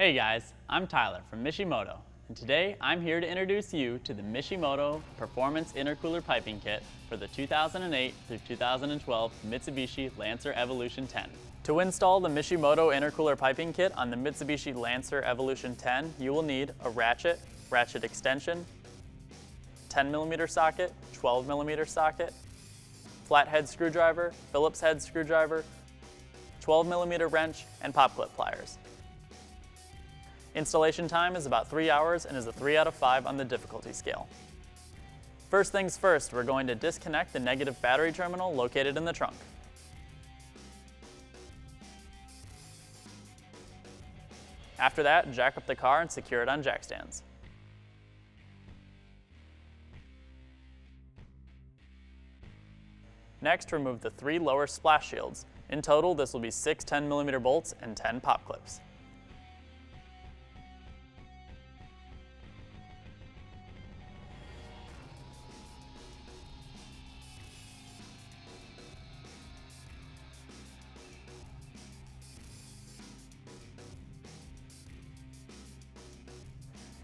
Hey guys, I'm Tyler from Mishimoto, and today I'm here to introduce you to the Mishimoto Performance Intercooler Piping Kit for the 2008 through 2012 Mitsubishi Lancer Evolution 10. To install the Mishimoto Intercooler Piping Kit on the Mitsubishi Lancer Evolution 10, you will need a ratchet extension, 10mm socket, 12mm socket, flathead screwdriver, Phillips head screwdriver, 12mm wrench, and pop clip pliers. Installation time is about 3 hours and is a 3 out of 5 on the difficulty scale. First things first, we're going to disconnect the negative battery terminal located in the trunk. After that, jack up the car and secure it on jack stands. Next, remove the 3 lower splash shields. In total, this will be 6 10mm bolts and 10 pop clips.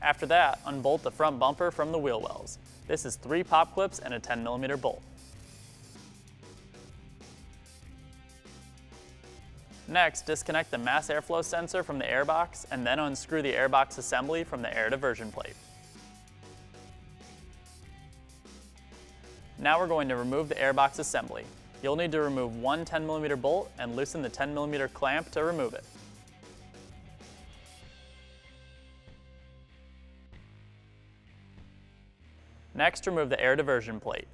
After that, unbolt the front bumper from the wheel wells. This is 3 pop clips and a 10mm bolt. Next, disconnect the mass airflow sensor from the airbox and then unscrew the airbox assembly from the air diversion plate. Now we're going to remove the airbox assembly. You'll need to remove one 10mm bolt and loosen the 10mm clamp to remove it. Next, remove the air diversion plate.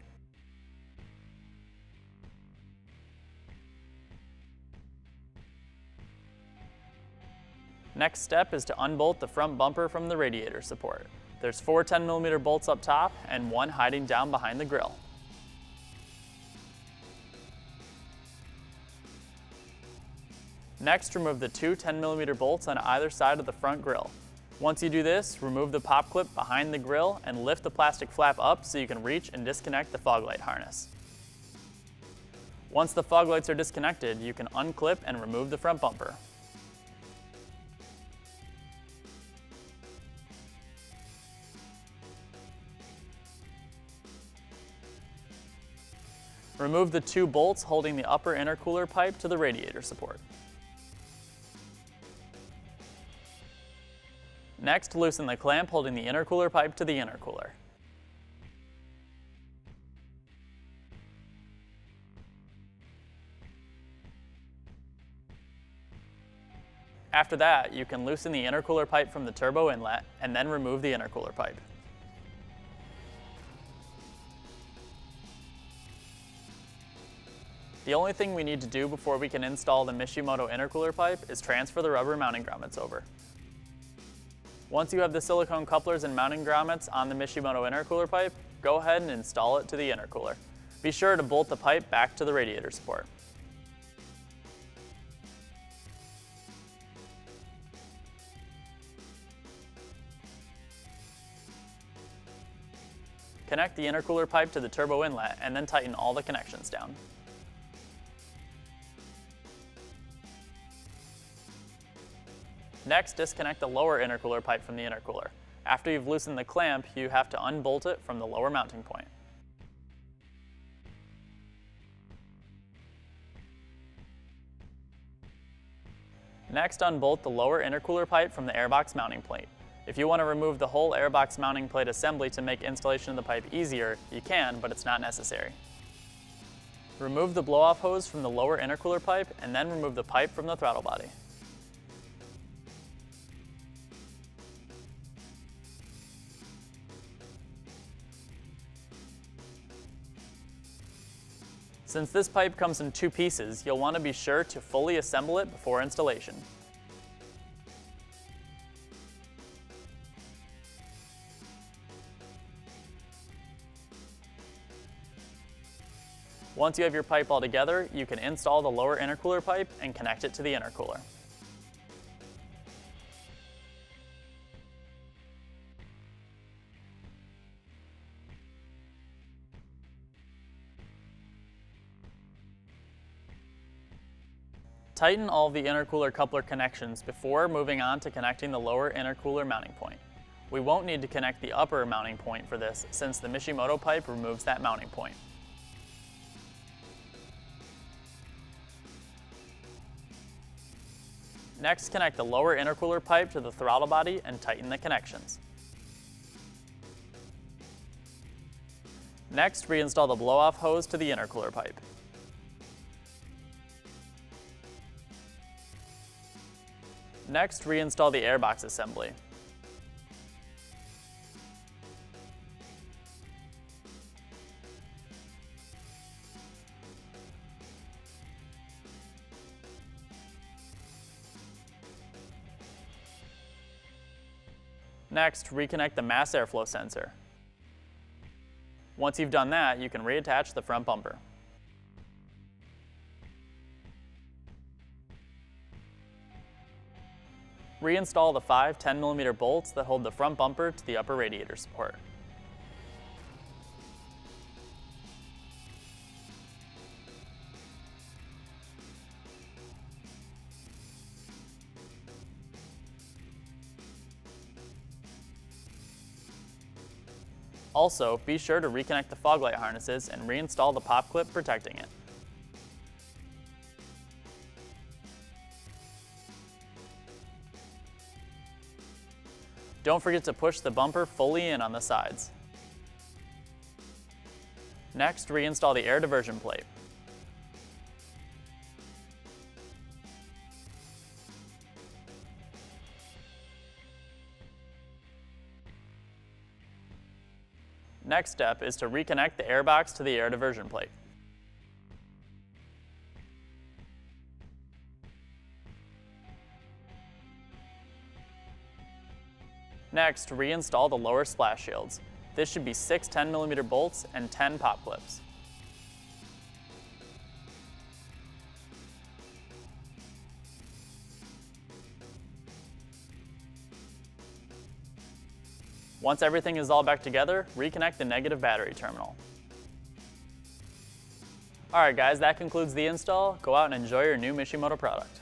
Next step is to unbolt the front bumper from the radiator support. There's 4 10mm bolts up top and 1 hiding down behind the grille. Next, remove the 2 10mm bolts on either side of the front grille. Once you do this, remove the pop clip behind the grille and lift the plastic flap up so you can reach and disconnect the fog light harness. Once the fog lights are disconnected, you can unclip and remove the front bumper. Remove the 2 bolts holding the upper intercooler pipe to the radiator support. Next, loosen the clamp holding the intercooler pipe to the intercooler. After that, you can loosen the intercooler pipe from the turbo inlet and then remove the intercooler pipe. The only thing we need to do before we can install the Mishimoto intercooler pipe is transfer the rubber mounting grommets over. Once you have the silicone couplers and mounting grommets on the Mishimoto intercooler pipe, go ahead and install it to the intercooler. Be sure to bolt the pipe back to the radiator support. Connect the intercooler pipe to the turbo inlet and then tighten all the connections down. Next, disconnect the lower intercooler pipe from the intercooler. After you've loosened the clamp, you have to unbolt it from the lower mounting point. Next, unbolt the lower intercooler pipe from the airbox mounting plate. If you want to remove the whole airbox mounting plate assembly to make installation of the pipe easier, you can, but it's not necessary. Remove the blow-off hose from the lower intercooler pipe and then remove the pipe from the throttle body. Since this pipe comes in 2 pieces, you'll want to be sure to fully assemble it before installation. Once you have your pipe all together, you can install the lower intercooler pipe and connect it to the intercooler. Tighten all of the intercooler coupler connections before moving on to connecting the lower intercooler mounting point. We won't need to connect the upper mounting point for this since the Mishimoto pipe removes that mounting point. Next, connect the lower intercooler pipe to the throttle body and tighten the connections. Next, reinstall the blow-off hose to the intercooler pipe. Next, reinstall the airbox assembly. Next, reconnect the mass airflow sensor. Once you've done that, you can reattach the front bumper. Reinstall the 5 10mm bolts that hold the front bumper to the upper radiator support. Also, be sure to reconnect the fog light harnesses and reinstall the pop clip protecting it. Don't forget to push the bumper fully in on the sides. Next, reinstall the air diversion plate. Next step is to reconnect the airbox to the air diversion plate. Next, reinstall the lower splash shields. This should be 6 10mm bolts and 10 pop clips. Once everything is all back together, reconnect the negative battery terminal. Alright guys, that concludes the install. Go out and enjoy your new Mishimoto product.